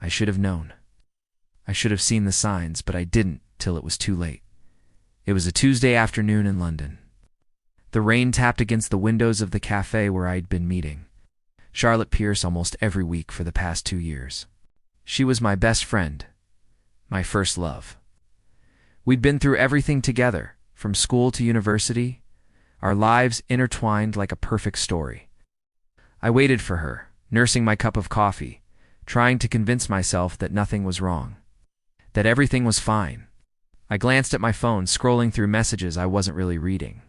I should have known. I should have seen the signs, but I didn't till it was too late. It was a Tuesday afternoon in London. The rain tapped against the windows of the cafe where I'd been meeting Charlotte Pierce almost every week for the past 2 years. She was my best friend, my first love. We'd been through everything together, from school to university, our lives intertwined like a perfect story. I waited for her, nursing my cup of coffee, trying to convince myself that nothing was wrong, that everything was fine. I glanced at my phone, scrolling through messages I wasn't really reading.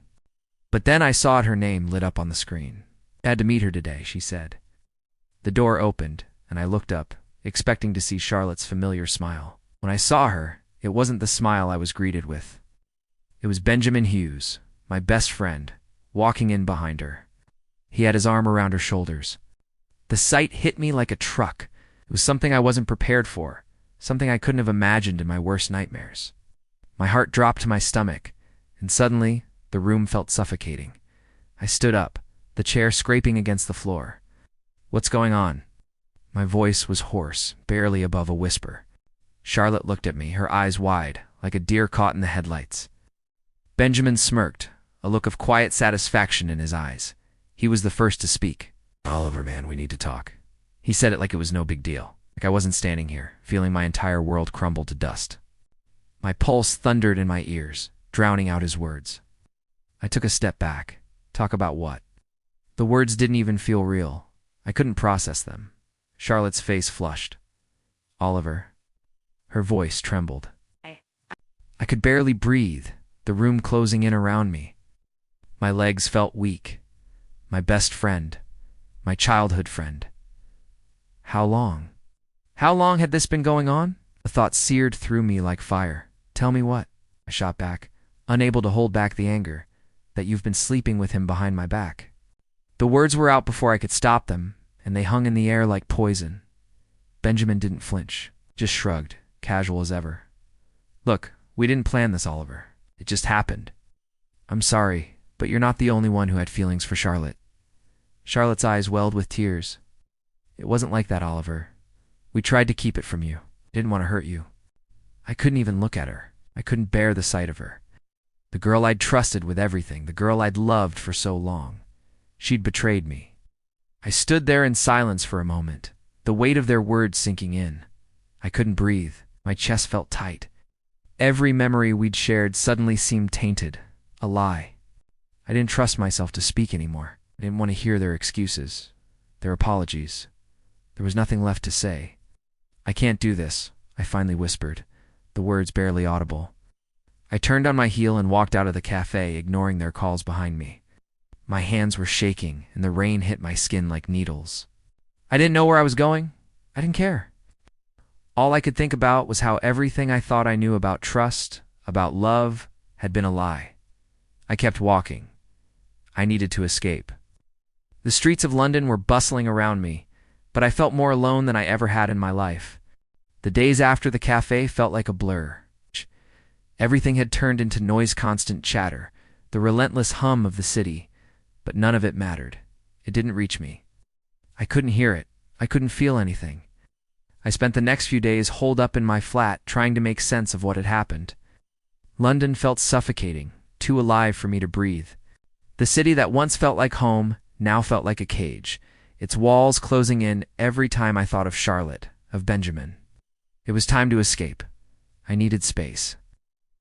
But then I saw her name lit up on the screen. "I had to meet her today," she said. The door opened, and I looked up, expecting to see Charlotte's familiar smile. When I saw her, it wasn't the smile I was greeted with. It was Benjamin Hughes, my best friend, walking in behind her. He had his arm around her shoulders. The sight hit me like a truck. It was something I wasn't prepared for, something I couldn't have imagined in my worst nightmares. My heart dropped to my stomach, and suddenly, the room felt suffocating. I stood up, the chair scraping against the floor. "What's going on?" My voice was hoarse, barely above a whisper. Charlotte looked at me, her eyes wide, like a deer caught in the headlights. Benjamin smirked, a look of quiet satisfaction in his eyes. He was the first to speak. "Oliver, man, we need to talk." He said it like it was no big deal, like I wasn't standing here, feeling my entire world crumble to dust. My pulse thundered in my ears, drowning out his words. I took a step back. Talk about what? The words didn't even feel real. I couldn't process them. Charlotte's face flushed. "Oliver." Her voice trembled. I could barely breathe, the room closing in around me. My legs felt weak. My best friend. My childhood friend. How long? How long had this been going on? The thought seared through me like fire. "Tell me what?" I shot back, unable to hold back the anger. "That you've been sleeping with him behind my back." The words were out before I could stop them, and they hung in the air like poison. Benjamin didn't flinch, just shrugged, casual as ever. "Look, we didn't plan this, Oliver. It just happened. I'm sorry, but you're not the only one who had feelings for Charlotte." Charlotte's eyes welled with tears. "It wasn't like that, Oliver. We tried to keep it from you. Didn't want to hurt you." I couldn't even look at her. I couldn't bear the sight of her. The girl I'd trusted with everything, the girl I'd loved for so long. She'd betrayed me. I stood there in silence for a moment, the weight of their words sinking in. I couldn't breathe. My chest felt tight. Every memory we'd shared suddenly seemed tainted, a lie. I didn't trust myself to speak anymore. I didn't want to hear their excuses, their apologies. There was nothing left to say. "I can't do this," I finally whispered, the words barely audible. I turned on my heel and walked out of the cafe, ignoring their calls behind me. My hands were shaking, and the rain hit my skin like needles. I didn't know where I was going. I didn't care. All I could think about was how everything I thought I knew about trust, about love, had been a lie. I kept walking. I needed to escape. The streets of London were bustling around me, but I felt more alone than I ever had in my life. The days after the cafe felt like a blur. Everything had turned into noise-constant chatter, the relentless hum of the city, but none of it mattered. It didn't reach me. I couldn't hear it. I couldn't feel anything. I spent the next few days holed up in my flat, trying to make sense of what had happened. London felt suffocating, too alive for me to breathe. The city that once felt like home now felt like a cage, its walls closing in every time I thought of Charlotte, of Benjamin. It was time to escape. I needed space.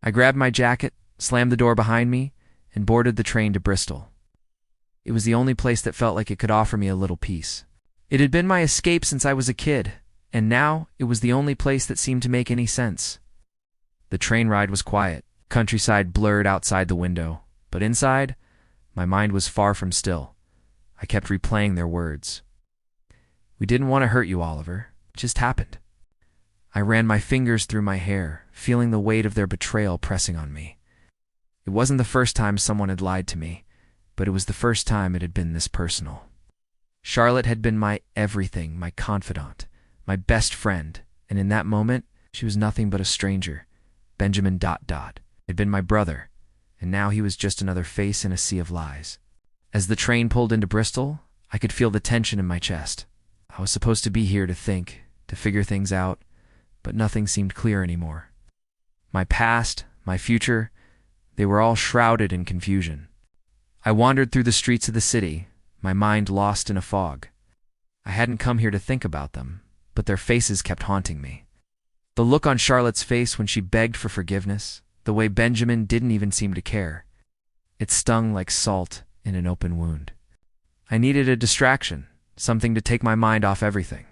I grabbed my jacket, slammed the door behind me, and boarded the train to Bristol. It was the only place that felt like it could offer me a little peace. It had been my escape since I was a kid, and now it was the only place that seemed to make any sense. The train ride was quiet, countryside blurred outside the window, but inside, my mind was far from still. I kept replaying their words. "We didn't want to hurt you, Oliver. It just happened." I ran my fingers through my hair, feeling the weight of their betrayal pressing on me. It wasn't the first time someone had lied to me, but it was the first time it had been this personal. Charlotte had been my everything, my confidant, my best friend, and in that moment, she was nothing but a stranger. Benjamin ... had been my brother, and now he was just another face in a sea of lies. As the train pulled into Bristol, I could feel the tension in my chest. I was supposed to be here to think, to figure things out, but nothing seemed clear anymore. My past, my future, they were all shrouded in confusion. I wandered through the streets of the city, my mind lost in a fog. I hadn't come here to think about them, but their faces kept haunting me. The look on Charlotte's face when she begged for forgiveness, the way Benjamin didn't even seem to care. It stung like salt in an open wound. I needed a distraction, something to take my mind off everything.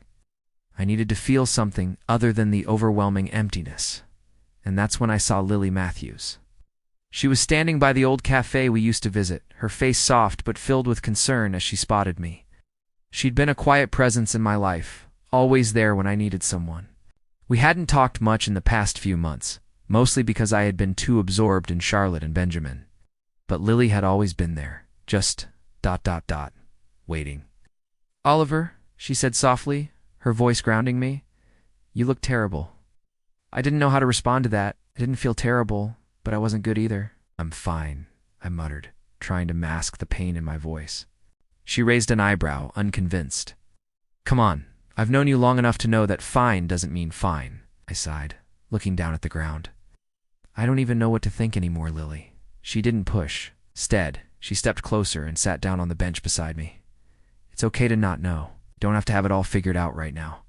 I needed to feel something other than the overwhelming emptiness. And that's when I saw Lily Matthews. She was standing by the old cafe we used to visit, her face soft but filled with concern as she spotted me. She'd been a quiet presence in my life, always there when I needed someone. We hadn't talked much in the past few months, mostly because I had been too absorbed in Charlotte and Benjamin. But Lily had always been there, just ... waiting. "Oliver," she said softly, her voice grounding me, "you look terrible." I didn't know how to respond to that. I didn't feel terrible, but I wasn't good either. "I'm fine," I muttered, trying to mask the pain in my voice. She raised an eyebrow, unconvinced. "Come on, I've known you long enough to know that fine doesn't mean fine," I sighed, looking down at the ground. "I don't even know what to think anymore, Lily." She didn't push. Instead, she stepped closer and sat down on the bench beside me. "It's okay to not know. You don't have to have it all figured out right now."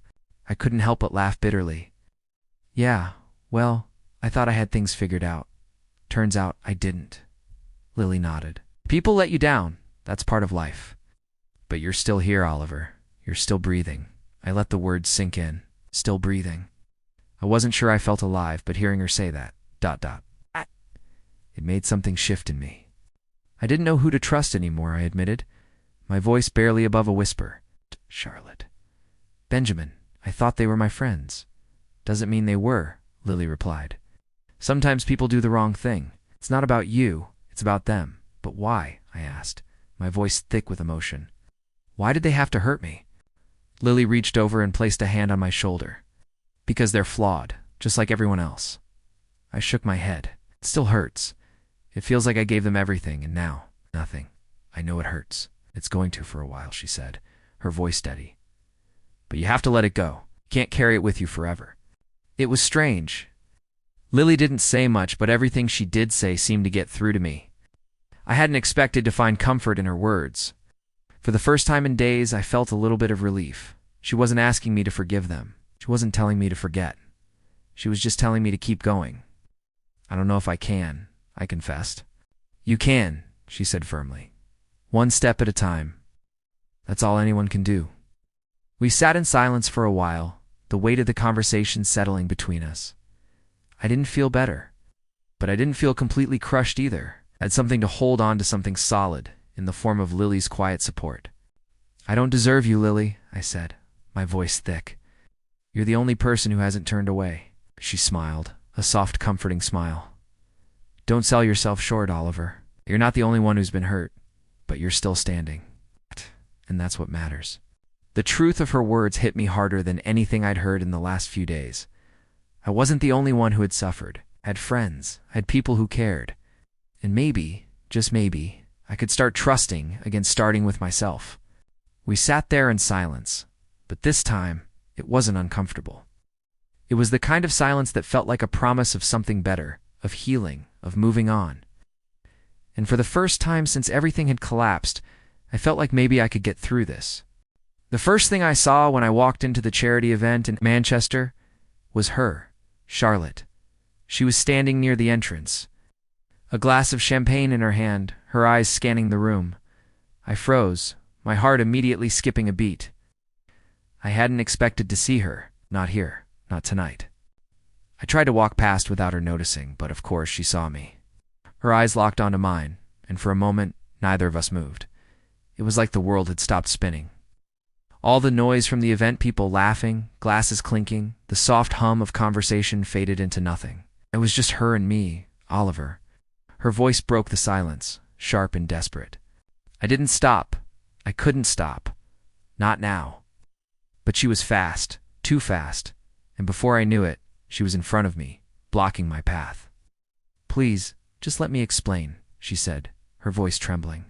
I couldn't help but laugh bitterly. "Yeah, well, I thought I had things figured out. Turns out I didn't." Lily nodded. "People let you down. That's part of life. But you're still here, Oliver. You're still breathing." I let the words sink in. Still breathing. I wasn't sure I felt alive, but hearing her say that, ... it made something shift in me. I didn't know who to trust anymore, I admitted, my voice barely above a whisper. "Charlotte. Benjamin, I thought they were my friends." "Doesn't mean they were," Lily replied. "Sometimes people do the wrong thing. It's not about you, it's about them." "But why?" I asked, my voice thick with emotion. "Why did they have to hurt me?" Lily reached over and placed a hand on my shoulder. "Because they're flawed, just like everyone else." I shook my head. "It still hurts. It feels like I gave them everything, and now, nothing. I know it hurts. It's going to for a while," she said, her voice steady. "But you have to let it go. You can't carry it with you forever." It was strange. Lily didn't say much, but everything she did say seemed to get through to me. I hadn't expected to find comfort in her words. For the first time in days, I felt a little bit of relief. She wasn't asking me to forgive them. She wasn't telling me to forget. She was just telling me to keep going. "I don't know if I can," I confessed. "You can," she said firmly. "One step at a time. That's all anyone can do." We sat in silence for a while, the weight of the conversation settling between us. I didn't feel better, but I didn't feel completely crushed either. I had something to hold on to, something solid, in the form of Lily's quiet support. "I don't deserve you, Lily," I said, my voice thick. "You're the only person who hasn't turned away." She smiled, a soft, comforting smile. "Don't sell yourself short, Oliver. You're not the only one who's been hurt, but you're still standing. And that's what matters." The truth of her words hit me harder than anything I'd heard in the last few days. I wasn't the only one who had suffered. I had friends. I had people who cared. And maybe, just maybe, I could start trusting again, starting with myself. We sat there in silence, but this time, it wasn't uncomfortable. It was the kind of silence that felt like a promise of something better, of healing, of moving on. And for the first time since everything had collapsed, I felt like maybe I could get through this. The first thing I saw when I walked into the charity event in Manchester was her, Charlotte. She was standing near the entrance, a glass of champagne in her hand, her eyes scanning the room. I froze, my heart immediately skipping a beat. I hadn't expected to see her, not here, not tonight. I tried to walk past without her noticing, but of course she saw me. Her eyes locked onto mine, and for a moment, neither of us moved. It was like the world had stopped spinning. All the noise from the event, people laughing, glasses clinking, the soft hum of conversation faded into nothing. It was just her and me, Oliver. Her voice broke the silence, sharp and desperate. I didn't stop. I couldn't stop. Not now. But she was fast, too fast, and before I knew it, she was in front of me, blocking my path. "Please, just let me explain," she said, her voice trembling.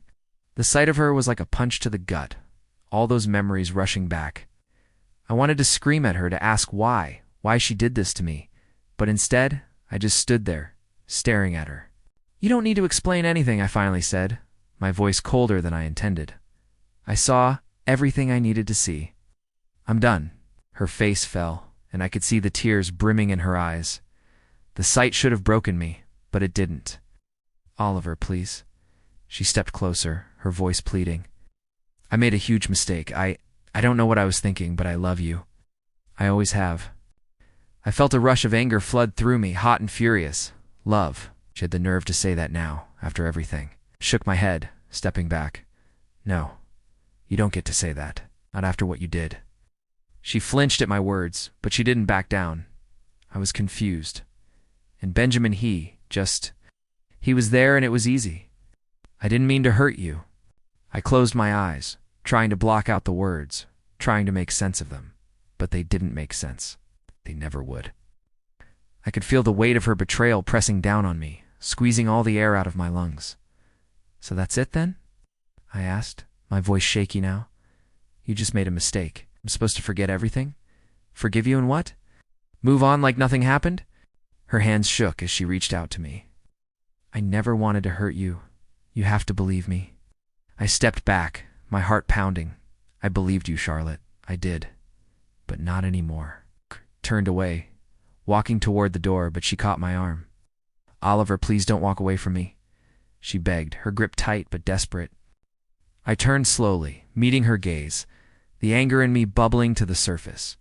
The sight of her was like a punch to the gut, all those memories rushing back. I wanted to scream at her to ask why she did this to me, but instead, I just stood there, staring at her. "You don't need to explain anything," I finally said, my voice colder than I intended. "I saw everything I needed to see. I'm done." Her face fell, and I could see the tears brimming in her eyes. The sight should have broken me, but it didn't. "Oliver, please." She stepped closer, her voice pleading. "I made a huge mistake. I don't know what I was thinking, but I love you. I always have." I felt a rush of anger flood through me, hot and furious. Love. She had the nerve to say that now, after everything. Shook my head, stepping back. "No, you don't get to say that. Not after what you did." She flinched at my words, but she didn't back down. I was confused. And Benjamin, he was there and it was easy. "I didn't mean to hurt you." I closed my eyes, trying to block out the words, trying to make sense of them. But they didn't make sense. They never would. I could feel the weight of her betrayal pressing down on me, squeezing all the air out of my lungs. "So that's it then?" I asked, my voice shaky now. "You just made a mistake. I'm supposed to forget everything? Forgive you and what? Move on like nothing happened?" Her hands shook as she reached out to me. "I never wanted to hurt you. You have to believe me." I stepped back, my heart pounding. "I believed you, Charlotte. I did. But not anymore." Turned away, walking toward the door, but she caught my arm. "Oliver, please don't walk away from me," she begged, her grip tight but desperate. I turned slowly, meeting her gaze, the anger in me bubbling to the surface.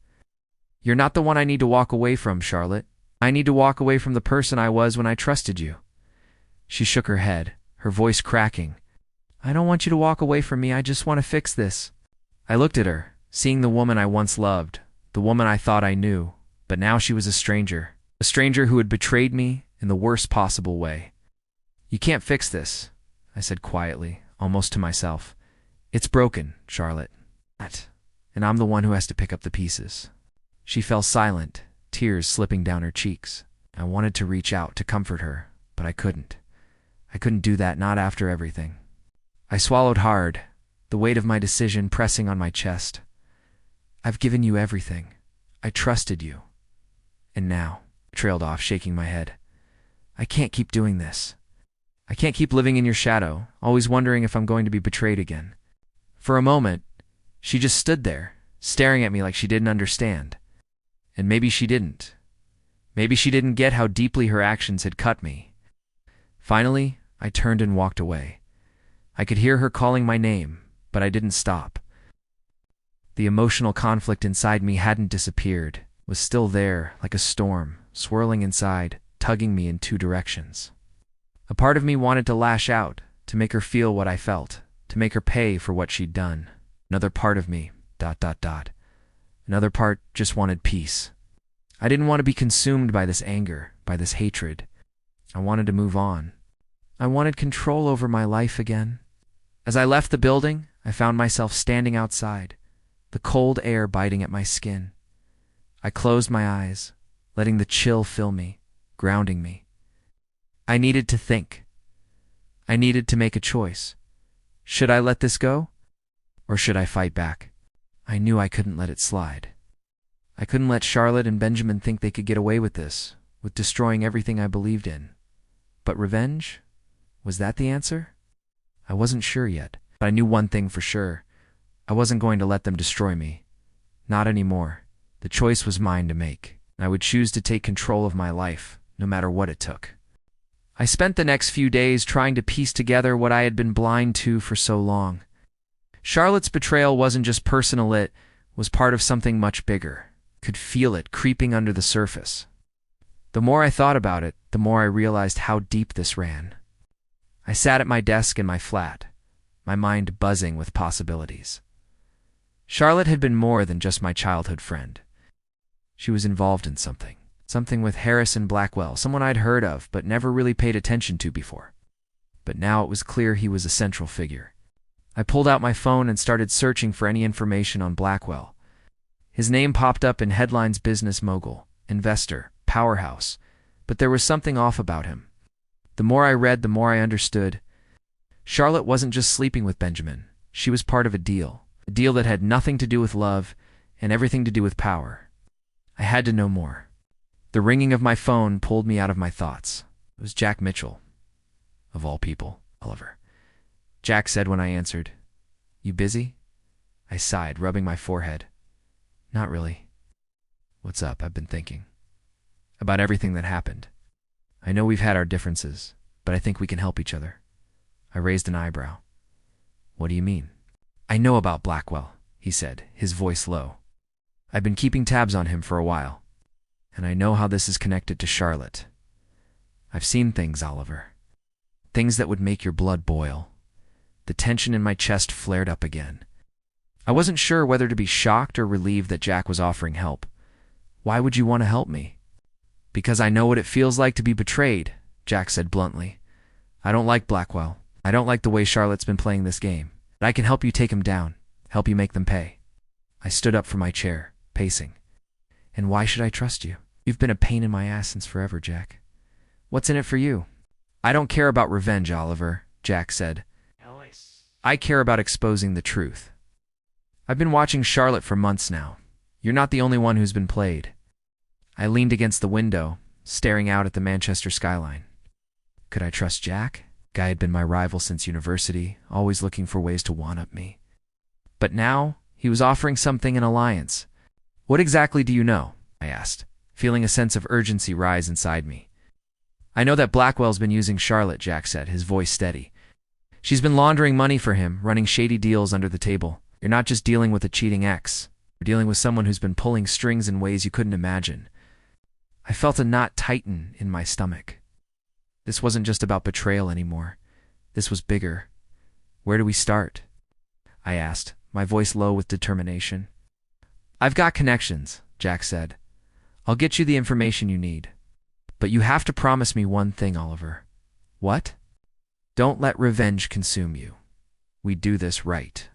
"You're not the one I need to walk away from, Charlotte. I need to walk away from the person I was when I trusted you." She shook her head, her voice cracking. "I don't want you to walk away from me. I just want to fix this." I looked at her, seeing the woman I once loved, the woman I thought I knew, but now she was a stranger who had betrayed me in the worst possible way. "You can't fix this," I said quietly, almost to myself. "It's broken, Charlotte. And I'm the one who has to pick up the pieces." She fell silent, tears slipping down her cheeks. I wanted to reach out to comfort her, but I couldn't. I couldn't do that, not after everything. I swallowed hard, the weight of my decision pressing on my chest. "I've given you everything. I trusted you. And now," I trailed off, shaking my head, "I can't keep doing this. I can't keep living in your shadow, always wondering if I'm going to be betrayed again." For a moment, she just stood there, staring at me like she didn't understand. And maybe she didn't. Maybe she didn't get how deeply her actions had cut me. Finally, I turned and walked away. I could hear her calling my name, but I didn't stop. The emotional conflict inside me hadn't disappeared, was still there, like a storm, swirling inside, tugging me in two directions. A part of me wanted to lash out, to make her feel what I felt, to make her pay for what she'd done. Another part of me, ... Another part just wanted peace. I didn't want to be consumed by this anger, by this hatred. I wanted to move on. I wanted control over my life again. As I left the building, I found myself standing outside, the cold air biting at my skin. I closed my eyes, letting the chill fill me, grounding me. I needed to think. I needed to make a choice. Should I let this go? Or should I fight back? I knew I couldn't let it slide. I couldn't let Charlotte and Benjamin think they could get away with this, with destroying everything I believed in. But revenge? Was that the answer? I wasn't sure yet, but I knew one thing for sure. I wasn't going to let them destroy me. Not anymore. The choice was mine to make, and I would choose to take control of my life, no matter what it took. I spent the next few days trying to piece together what I had been blind to for so long. Charlotte's betrayal wasn't just personal, it was part of something much bigger. Could feel it creeping under the surface. The more I thought about it, the more I realized how deep this ran. I sat at my desk in my flat, my mind buzzing with possibilities. Charlotte had been more than just my childhood friend. She was involved in something with Harrison Blackwell, someone I'd heard of but never really paid attention to before. But now it was clear he was a central figure. I pulled out my phone and started searching for any information on Blackwell. His name popped up in headlines: business mogul, investor, powerhouse, but there was something off about him. The more I read, the more I understood. Charlotte wasn't just sleeping with Benjamin. She was part of a deal that had nothing to do with love and everything to do with power. I had to know more. The ringing of my phone pulled me out of my thoughts. It was Jack Mitchell. Of all people, Oliver. Jack said when I answered, "You busy?" I sighed, rubbing my forehead. "Not really." "What's up?" "I've been thinking about everything that happened. I know we've had our differences, but I think we can help each other." I raised an eyebrow. "What do you mean?" "I know about Blackwell," he said, his voice low. "I've been keeping tabs on him for a while, and I know how this is connected to Charlotte. I've seen things, Oliver. Things that would make your blood boil." The tension in my chest flared up again. I wasn't sure whether to be shocked or relieved that Jack was offering help. "Why would you want to help me?" "Because I know what it feels like to be betrayed," Jack said bluntly. "I don't like Blackwell. I don't like the way Charlotte's been playing this game. But I can help you take him down, help you make them pay." I stood up from my chair, pacing. "And why should I trust you? You've been a pain in my ass since forever, Jack. What's in it for you?" "I don't care about revenge, Oliver," Jack said. "I care about exposing the truth. I've been watching Charlotte for months now. You're not the only one who's been played." I leaned against the window, staring out at the Manchester skyline. Could I trust Jack? Guy had been my rival since university, always looking for ways to one-up me. But now, he was offering something in alliance. "What exactly do you know?" I asked, feeling a sense of urgency rise inside me. "I know that Blackwell's been using Charlotte," Jack said, his voice steady. "She's been laundering money for him, running shady deals under the table. You're not just dealing with a cheating ex. You're dealing with someone who's been pulling strings in ways you couldn't imagine." I felt a knot tighten in my stomach. This wasn't just about betrayal anymore. This was bigger. "Where do we start?" I asked, my voice low with determination. "I've got connections," Jack said. "I'll get you the information you need. But you have to promise me one thing, Oliver." "What?" "Don't let revenge consume you. We do this right.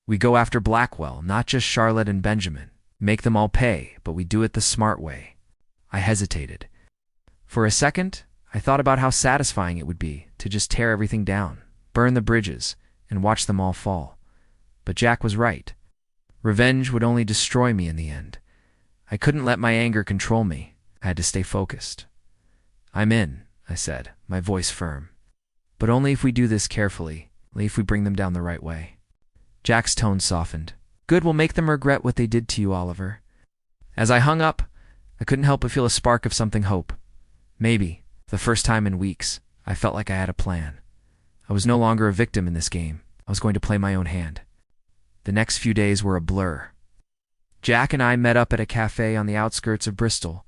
We go after Blackwell, not just Charlotte and Benjamin. Make them all pay, but we do it the smart way." I hesitated. For a second, I thought about how satisfying it would be to just tear everything down, burn the bridges, and watch them all fall. But Jack was right. Revenge would only destroy me in the end. I couldn't let my anger control me. I had to stay focused. "I'm in," I said, my voice firm. "But only if we do this carefully, only if we bring them down the right way." Jack's tone softened. "Good will make them regret what they did to you, Oliver." As I hung up, I couldn't help but feel a spark of something hope. Maybe, for the first time in weeks, I felt like I had a plan. I was no longer a victim in this game. I was going to play my own hand. The next few days were a blur. Jack and I met up at a cafe on the outskirts of Bristol,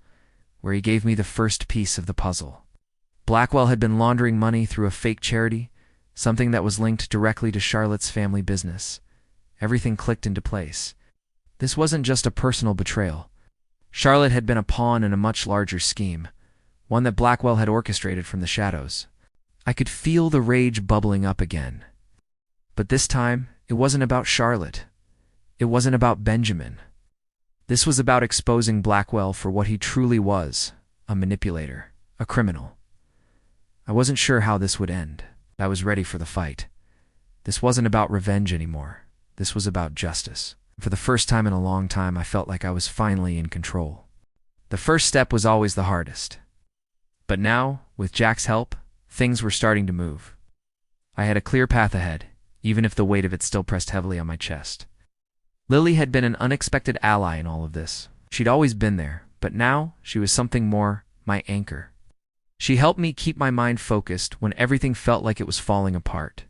where he gave me the first piece of the puzzle. Blackwell had been laundering money through a fake charity, something that was linked directly to Charlotte's family business. Everything clicked into place. This wasn't just a personal betrayal. Charlotte had been a pawn in a much larger scheme, one that Blackwell had orchestrated from the shadows. I could feel the rage bubbling up again. But this time, it wasn't about Charlotte. It wasn't about Benjamin. This was about exposing Blackwell for what he truly was, a manipulator, a criminal. I wasn't sure how this would end. I was ready for the fight. This wasn't about revenge anymore. This was about justice. For the first time in a long time, I felt like I was finally in control. The first step was always the hardest. But now, with Jack's help, things were starting to move. I had a clear path ahead, even if the weight of it still pressed heavily on my chest. Lily had been an unexpected ally in all of this. She'd always been there, but now she was something more, my anchor. She helped me keep my mind focused when everything felt like it was falling apart.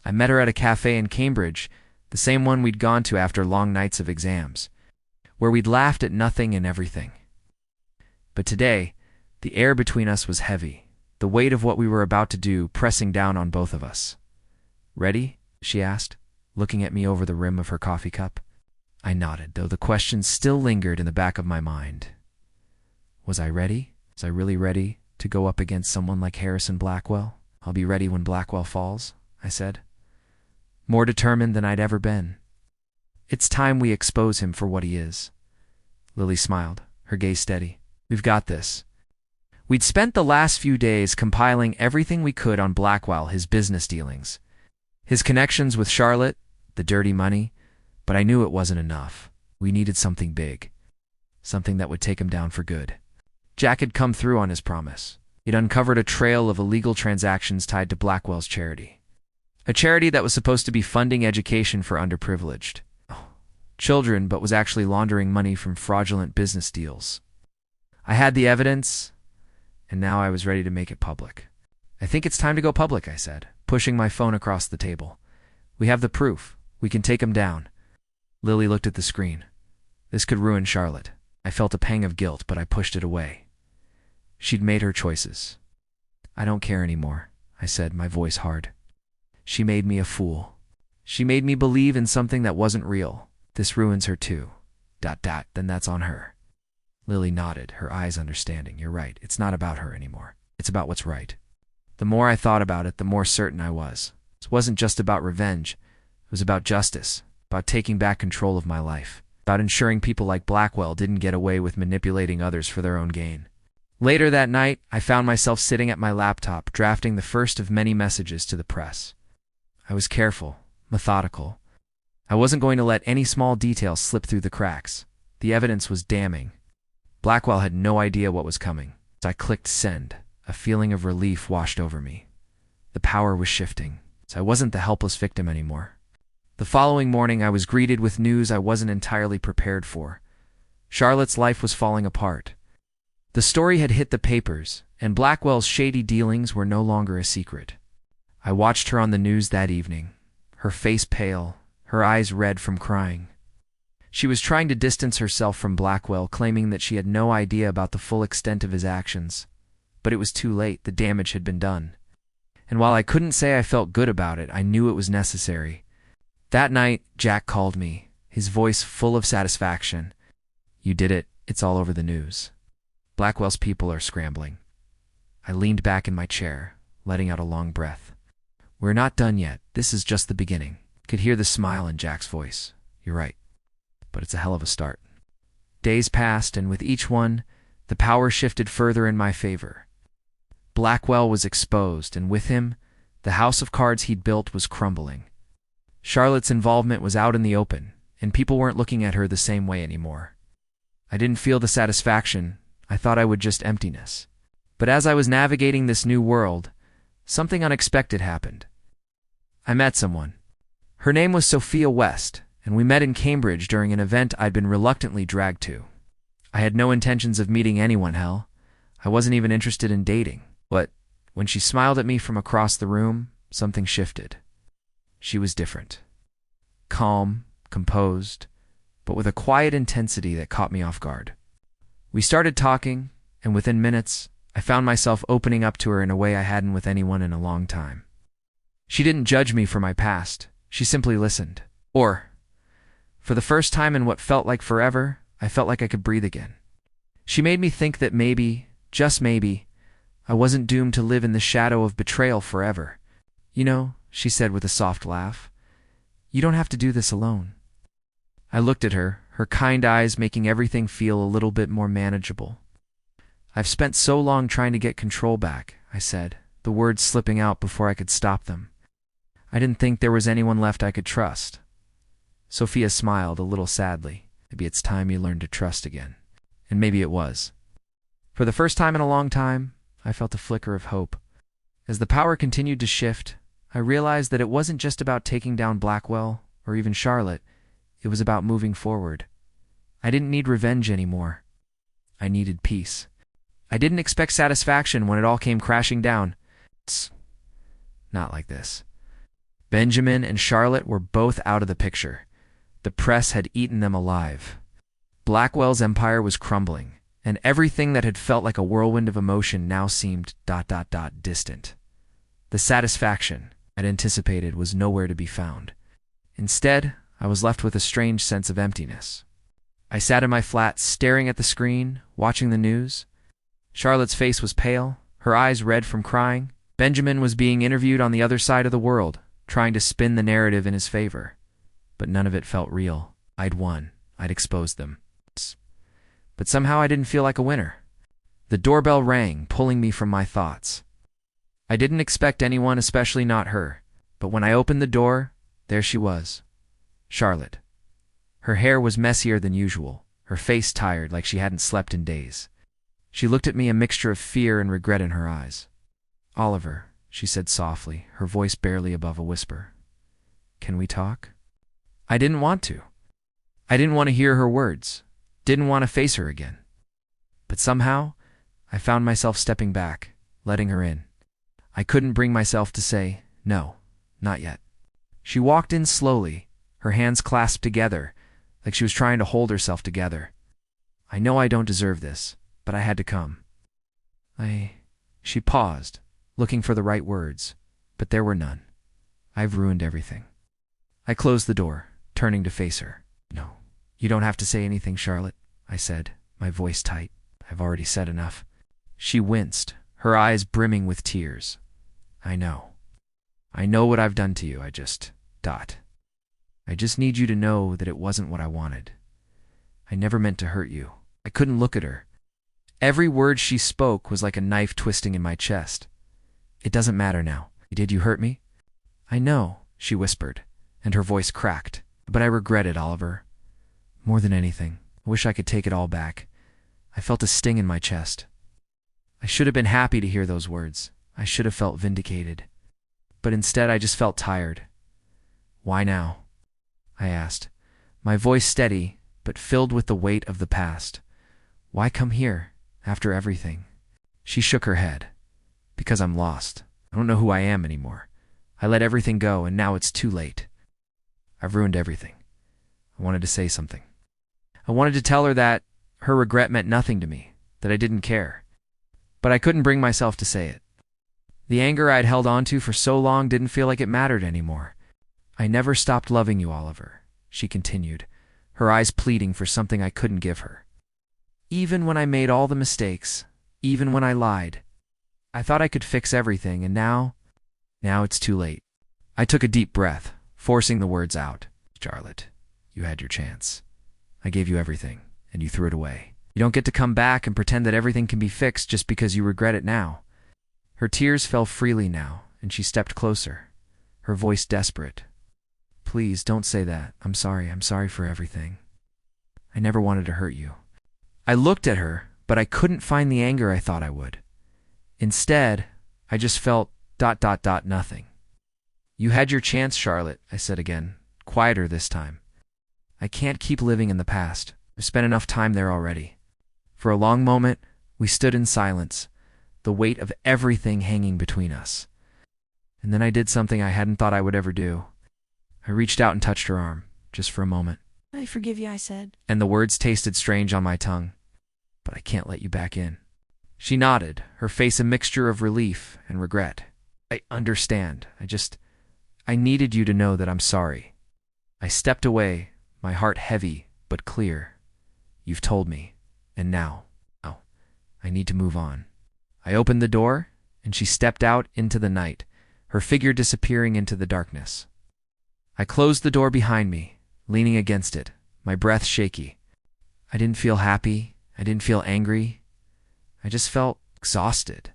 I met her at a cafe in Cambridge, the same one we'd gone to after long nights of exams, where we'd laughed at nothing and everything. But today, the air between us was heavy, the weight of what we were about to do pressing down on both of us. "Ready?" she asked, looking at me over the rim of her coffee cup. I nodded, though the question still lingered in the back of my mind. Was I ready? Was I really ready to go up against someone like Harrison Blackwell? "I'll be ready when Blackwell falls," I said, more determined than I'd ever been. "It's time we expose him for what he is." Lily smiled, her gaze steady. "We've got this." We'd spent the last few days compiling everything we could on Blackwell, his business dealings, his connections with Charlotte, the dirty money, but I knew it wasn't enough. We needed something big, something that would take him down for good. Jack had come through on his promise. He'd uncovered a trail of illegal transactions tied to Blackwell's charity. A charity that was supposed to be funding education for underprivileged children, but was actually laundering money from fraudulent business deals. I had the evidence, and now I was ready to make it public. I think it's time to go public, I said, pushing my phone across the table. We have the proof. We can take him down. Lily looked at the screen. This could ruin Charlotte. I felt a pang of guilt, but I pushed it away. She'd made her choices. I don't care anymore, I said, my voice hard. She made me a fool. She made me believe in something that wasn't real. This ruins her too. ... Then that's on her. Lily nodded, her eyes understanding. You're right. It's not about her anymore. It's about what's right. The more I thought about it, the more certain I was. It wasn't just about revenge. It was about justice, about taking back control of my life, about ensuring people like Blackwell didn't get away with manipulating others for their own gain. Later that night, I found myself sitting at my laptop, drafting the first of many messages to the press. I was careful, methodical. I wasn't going to let any small detail slip through the cracks. The evidence was damning. Blackwell had no idea what was coming. As I clicked send, a feeling of relief washed over me. The power was shifting, so I wasn't the helpless victim anymore. The following morning, I was greeted with news I wasn't entirely prepared for. Charlotte's life was falling apart. The story had hit the papers, and Blackwell's shady dealings were no longer a secret. I watched her on the news that evening, her face pale, her eyes red from crying. She was trying to distance herself from Blackwell, claiming that she had no idea about the full extent of his actions. But it was too late. The damage had been done. And while I couldn't say I felt good about it, I knew it was necessary. That night, Jack called me, his voice full of satisfaction. You did it. It's all over the news. Blackwell's people are scrambling. I leaned back in my chair, letting out a long breath. We're not done yet. This is just the beginning. Could hear the smile in Jack's voice. You're right. But it's a hell of a start. Days passed, and with each one, the power shifted further in my favor. Blackwell was exposed, and with him, the house of cards he'd built was crumbling. Charlotte's involvement was out in the open, and people weren't looking at her the same way anymore. I didn't feel the satisfaction. I thought I would just emptiness. But as I was navigating this new world, something unexpected happened. I met someone. Her name was Sophia West, and we met in Cambridge during an event I'd been reluctantly dragged to. I had no intentions of meeting anyone, hell. I wasn't even interested in dating. But when she smiled at me from across the room, something shifted. She was different. Calm, composed, but with a quiet intensity that caught me off guard. We started talking, and within minutes, I found myself opening up to her in a way I hadn't with anyone in a long time. She didn't judge me for my past. She simply listened. Or, for the first time in what felt like forever, I felt like I could breathe again. She made me think that maybe, just maybe, I wasn't doomed to live in the shadow of betrayal forever. You know, she said with a soft laugh, you don't have to do this alone. I looked at her, her kind eyes making everything feel a little bit more manageable. I've spent so long trying to get control back, I said, the words slipping out before I could stop them. I didn't think there was anyone left I could trust. Sophia smiled a little sadly. Maybe it's time you learned to trust again. And maybe it was. For the first time in a long time, I felt a flicker of hope. As the power continued to shift, I realized that it wasn't just about taking down Blackwell, or even Charlotte. It was about moving forward. I didn't need revenge anymore. I needed peace. I didn't expect satisfaction when it all came crashing down. It's not like this. Benjamin and Charlotte were both out of the picture. The press had eaten them alive. Blackwell's empire was crumbling, and everything that had felt like a whirlwind of emotion now seemed ... distant. The satisfaction I'd anticipated was nowhere to be found. Instead, I was left with a strange sense of emptiness. I sat in my flat, staring at the screen, watching the news. Charlotte's face was pale, her eyes red from crying. Benjamin was being interviewed on the other side of the world, trying to spin the narrative in his favor. But none of it felt real. I'd won. I'd exposed them. But somehow I didn't feel like a winner. The doorbell rang, pulling me from my thoughts. I didn't expect anyone, especially not her. But when I opened the door, there she was. Charlotte. Her hair was messier than usual, her face tired like she hadn't slept in days. She looked at me, a mixture of fear and regret in her eyes. "Oliver," she said softly, her voice barely above a whisper. "Can we talk?" I didn't want to. I didn't want to hear her words, didn't want to face her again. But somehow, I found myself stepping back, letting her in. I couldn't bring myself to say, "No, not yet." She walked in slowly, her hands clasped together, like she was trying to hold herself together. "I know I don't deserve this, but I had to come." She paused, looking for the right words, but there were none. "I've ruined everything." I closed the door, turning to face her. "No, you don't have to say anything, Charlotte," I said, my voice tight. "I've already said enough." She winced, her eyes brimming with tears. I know what I've done to you. I just need you to know that it wasn't what I wanted. I never meant to hurt you." I couldn't look at her. Every word she spoke was like a knife twisting in my chest. "It doesn't matter now. Did you hurt me?" "I know," she whispered, and her voice cracked. "But I regret it, Oliver. More than anything. I wish I could take it all back." I felt a sting in my chest. I should have been happy to hear those words. I should have felt vindicated. But instead I just felt tired. "Why now?" I asked, my voice steady, but filled with the weight of the past. "Why come here, after everything?" She shook her head. "Because I'm lost. I don't know who I am anymore. I let everything go, and now it's too late. I've ruined everything." I wanted to say something. I wanted to tell her that her regret meant nothing to me, that I didn't care. But I couldn't bring myself to say it. The anger I'd held on to for so long didn't feel like it mattered anymore. "I never stopped loving you, Oliver," she continued, her eyes pleading for something I couldn't give her. "Even when I made all the mistakes, even when I lied, I thought I could fix everything, and now it's too late." I took a deep breath, forcing the words out. "Charlotte, you had your chance. I gave you everything, and you threw it away. You don't get to come back and pretend that everything can be fixed just because you regret it now." Her tears fell freely now, and she stepped closer, her voice desperate. "Please, don't say that. I'm sorry for everything. I never wanted to hurt you." I looked at her, but I couldn't find the anger I thought I would. Instead, I just felt ... nothing. "You had your chance, Charlotte," I said again, quieter this time. "I can't keep living in the past. I've spent enough time there already." For a long moment, we stood in silence, the weight of everything hanging between us. And then I did something I hadn't thought I would ever do. I reached out and touched her arm, just for a moment. "I forgive you," I said. And the words tasted strange on my tongue. "But I can't let you back in." She nodded, her face a mixture of relief and regret. "I understand. I needed you to know that I'm sorry." I stepped away, my heart heavy but clear. "You've told me, and now, I need to move on." I opened the door, and she stepped out into the night, her figure disappearing into the darkness. I closed the door behind me, leaning against it, my breath shaky. I didn't feel happy. I didn't feel angry. I just felt exhausted.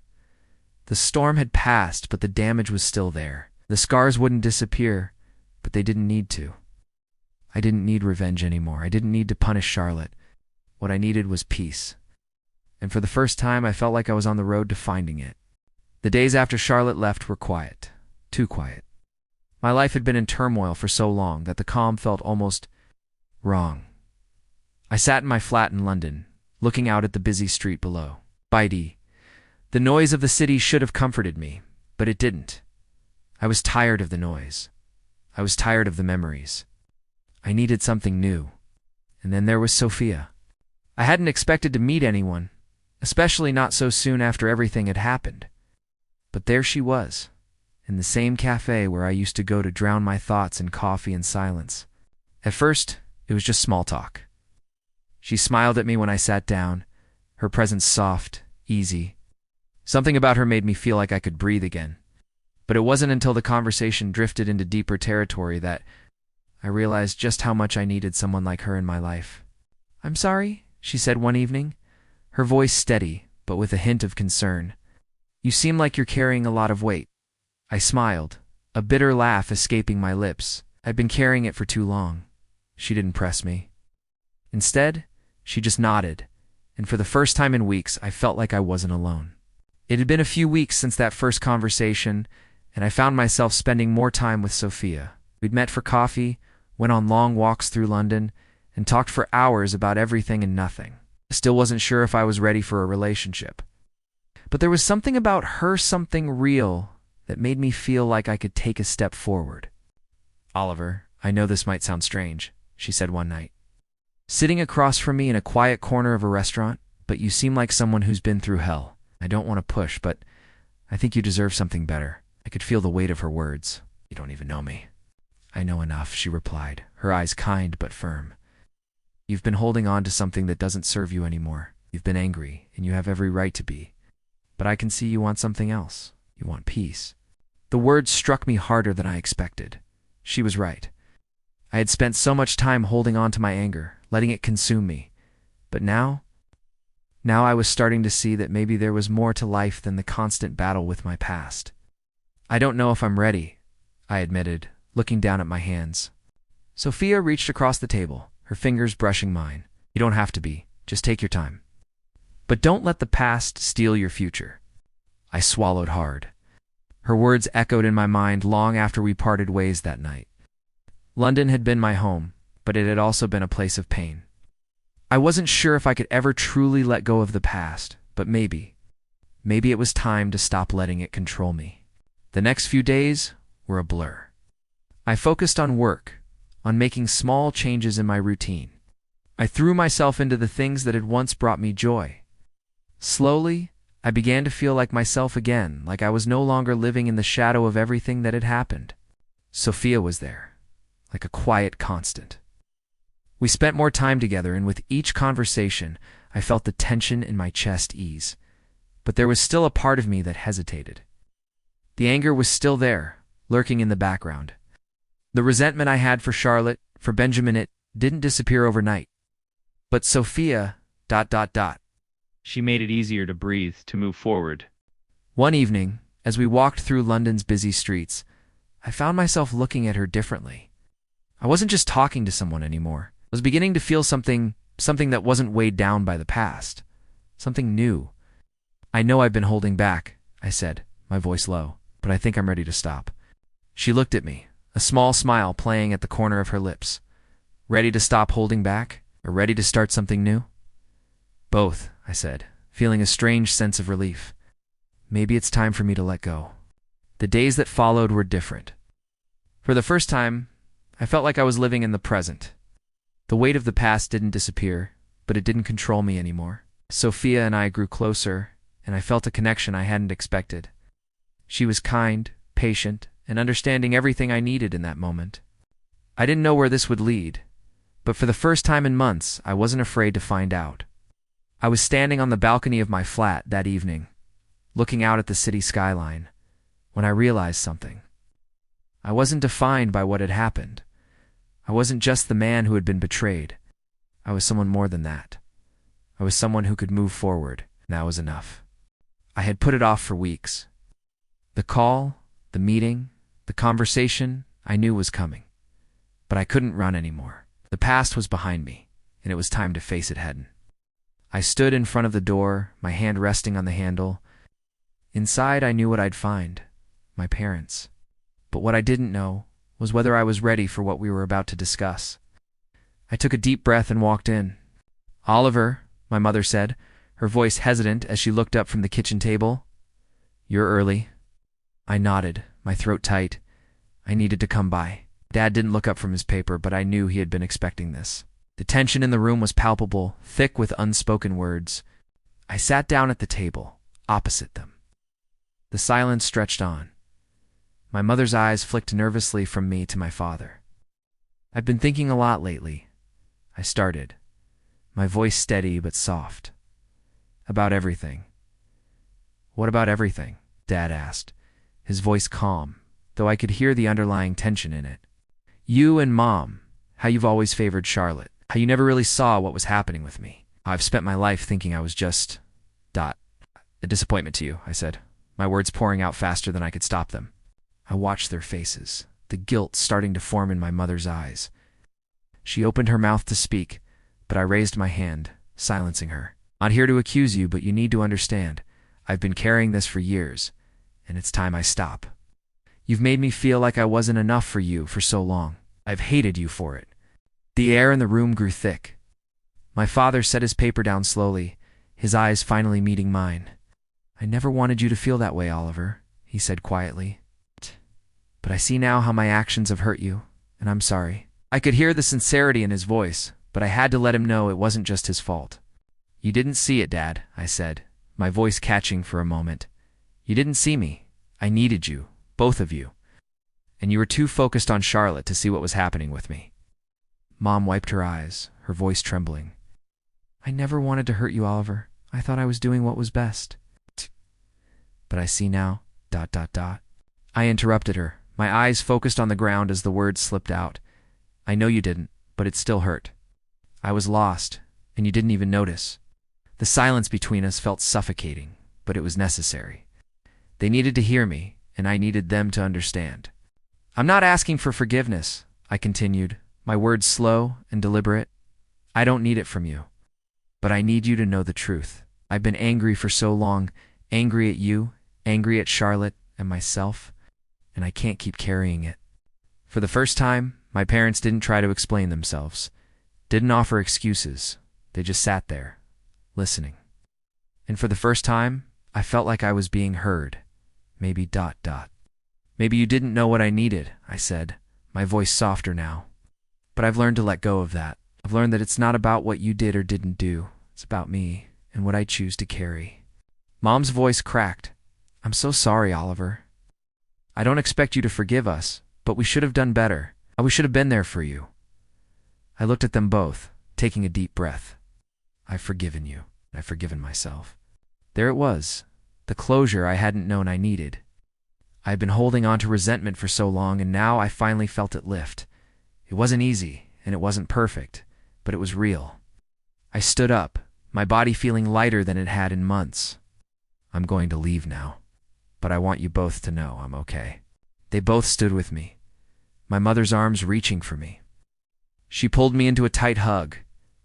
The storm had passed, but the damage was still there. The scars wouldn't disappear, but they didn't need to. I didn't need revenge anymore. I didn't need to punish Charlotte. What I needed was peace. And for the first time, I felt like I was on the road to finding it. The days after Charlotte left were quiet. Too quiet. My life had been in turmoil for so long that the calm felt almost wrong. I sat in my flat in London, looking out at the busy street below. The noise of the city should have comforted me, but it didn't. I was tired of the noise. I was tired of the memories. I needed something new. And then there was Sophia. I hadn't expected to meet anyone, especially not so soon after everything had happened. But there she was, in the same cafe where I used to go to drown my thoughts in coffee and silence. At first, it was just small talk. She smiled at me when I sat down, her presence soft, easy. Something about her made me feel like I could breathe again. But it wasn't until the conversation drifted into deeper territory that I realized just how much I needed someone like her in my life. "I'm sorry," she said one evening, her voice steady, but with a hint of concern. "You seem like you're carrying a lot of weight." I smiled, a bitter laugh escaping my lips. I'd been carrying it for too long. She didn't press me. Instead, she just nodded, and for the first time in weeks, I felt like I wasn't alone. It had been a few weeks since that first conversation, and I found myself spending more time with Sophia. We'd met for coffee, went on long walks through London, and talked for hours about everything and nothing. I still wasn't sure if I was ready for a relationship. But there was something about her, something real, that made me feel like I could take a step forward. "Oliver, I know this might sound strange," she said one night. "Sitting across from me in a quiet corner of a restaurant, but you seem like someone who's been through hell. I don't want to push, but I think you deserve something better." I could feel the weight of her words. "You don't even know me." "I know enough," she replied, her eyes kind but firm. "You've been holding on to something that doesn't serve you anymore. You've been angry, and you have every right to be. But I can see you want something else. You want peace." The words struck me harder than I expected. She was right. I had spent so much time holding on to my anger, letting it consume me. But now I was starting to see that maybe there was more to life than the constant battle with my past. "I don't know if I'm ready," I admitted, looking down at my hands. Sophia reached across the table, her fingers brushing mine. "You don't have to be. Just take your time. But don't let the past steal your future." I swallowed hard. Her words echoed in my mind long after we parted ways that night. London had been my home, but it had also been a place of pain. I wasn't sure if I could ever truly let go of the past, but maybe it was time to stop letting it control me. The next few days were a blur. I focused on work, on making small changes in my routine. I threw myself into the things that had once brought me joy. Slowly, I began to feel like myself again, like I was no longer living in the shadow of everything that had happened. Sophia was there, like a quiet constant. We spent more time together, and with each conversation, I felt the tension in my chest ease. But there was still a part of me that hesitated. The anger was still there, lurking in the background. The resentment I had for Charlotte, for Benjamin, it didn't disappear overnight. But Sophia, ... She made it easier to breathe, to move forward. One evening, as we walked through London's busy streets, I found myself looking at her differently. I wasn't just talking to someone anymore. I was beginning to feel something that wasn't weighed down by the past. Something new. "I know I've been holding back," I said, my voice low, "but I think I'm ready to stop." She looked at me, a small smile playing at the corner of her lips. "Ready to stop holding back, or ready to start something new?" "Both," I said, feeling a strange sense of relief. Maybe it's time for me to let go. The days that followed were different. For the first time, I felt like I was living in the present. The weight of the past didn't disappear, but it didn't control me anymore. Sophia and I grew closer, and I felt a connection I hadn't expected. She was kind, patient, and understanding everything I needed in that moment. I didn't know where this would lead, but for the first time in months, I wasn't afraid to find out. I was standing on the balcony of my flat that evening, looking out at the city skyline, when I realized something. I wasn't defined by what had happened. I wasn't just the man who had been betrayed. I was someone more than that. I was someone who could move forward, and that was enough. I had put it off for weeks. The call, the meeting, the conversation, I knew was coming. But I couldn't run anymore. The past was behind me, and it was time to face it head-on. I stood in front of the door, my hand resting on the handle. Inside, I knew what I'd find: my parents. But what I didn't know was whether I was ready for what we were about to discuss. I took a deep breath and walked in. "Oliver," my mother said, her voice hesitant as she looked up from the kitchen table. "You're early." I nodded, my throat tight. I needed to come by. Dad didn't look up from his paper, but I knew he had been expecting this. The tension in the room was palpable, thick with unspoken words. I sat down at the table, opposite them. The silence stretched on. My mother's eyes flicked nervously from me to my father. "I've been thinking a lot lately," I started, my voice steady but soft. "About everything." "What about everything?" Dad asked, his voice calm, though I could hear the underlying tension in it. "You and Mom, how you've always favored Charlotte, how you never really saw what was happening with me. I've spent my life thinking I was just... a disappointment to you," I said, my words pouring out faster than I could stop them. I watched their faces, the guilt starting to form in my mother's eyes. She opened her mouth to speak, but I raised my hand, silencing her. Not here to accuse you, but you need to understand. I've been carrying this for years, and it's time I stop. You've made me feel like I wasn't enough for you for so long. I've hated you for it. The air in the room grew thick. My father set his paper down slowly, his eyes finally meeting mine. I never wanted you to feel that way, Oliver, he said quietly. But I see now how my actions have hurt you, and I'm sorry. I could hear the sincerity in his voice, but I had to let him know it wasn't just his fault. You didn't see it, Dad, I said, my voice catching for a moment. You didn't see me. I needed you, both of you. And you were too focused on Charlotte to see what was happening with me. Mom wiped her eyes, her voice trembling. I never wanted to hurt you, Oliver. I thought I was doing what was best. But I see now, ... I interrupted her, my eyes focused on the ground as the words slipped out. I know you didn't, but it still hurt. I was lost, and you didn't even notice. The silence between us felt suffocating, but it was necessary. They needed to hear me, and I needed them to understand. I'm not asking for forgiveness, I continued, my words slow and deliberate. I don't need it from you. But I need you to know the truth. I've been angry for so long, angry at you, angry at Charlotte and myself, and I can't keep carrying it. For the first time, my parents didn't try to explain themselves, didn't offer excuses. They just sat there, listening. And for the first time, I felt like I was being heard. Maybe ... Maybe you didn't know what I needed, I said, my voice softer now. But I've learned to let go of that. I've learned that it's not about what you did or didn't do. It's about me and what I choose to carry. Mom's voice cracked. I'm so sorry, Oliver. I don't expect you to forgive us, but we should have done better. We should have been there for you. I looked at them both, taking a deep breath. I've forgiven you. I've forgiven myself. There it was, the closure I hadn't known I needed. I had been holding on to resentment for so long, and now I finally felt it lift. It wasn't easy, and it wasn't perfect, but it was real. I stood up, my body feeling lighter than it had in months. I'm going to leave now, but I want you both to know I'm okay. They both stood with me, my mother's arms reaching for me. She pulled me into a tight hug,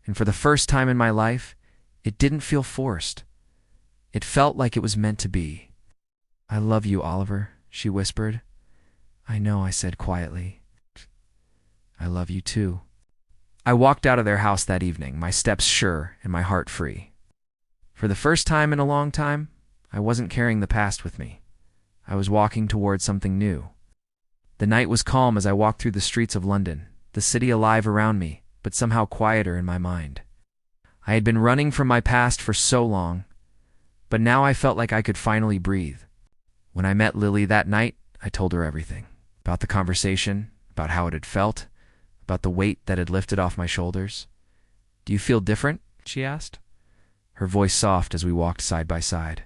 and for the first time in my life, it didn't feel forced. It felt like it was meant to be. I love you, Oliver, she whispered. I know, I said quietly. I love you too. I walked out of their house that evening, my steps sure and my heart free. For the first time in a long time, I wasn't carrying the past with me. I was walking towards something new. The night was calm as I walked through the streets of London, the city alive around me, but somehow quieter in my mind. I had been running from my past for so long, but now I felt like I could finally breathe. When I met Lily that night, I told her everything. About the conversation, about how it had felt, about the weight that had lifted off my shoulders. Do you feel different? She asked, her voice soft as we walked side by side.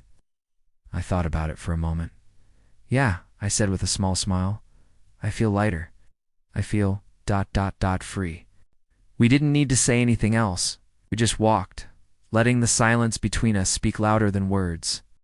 I thought about it for a moment. Yeah, I said with a small smile. I feel lighter. I feel ... free. We didn't need to say anything else. We just walked, letting the silence between us speak louder than words.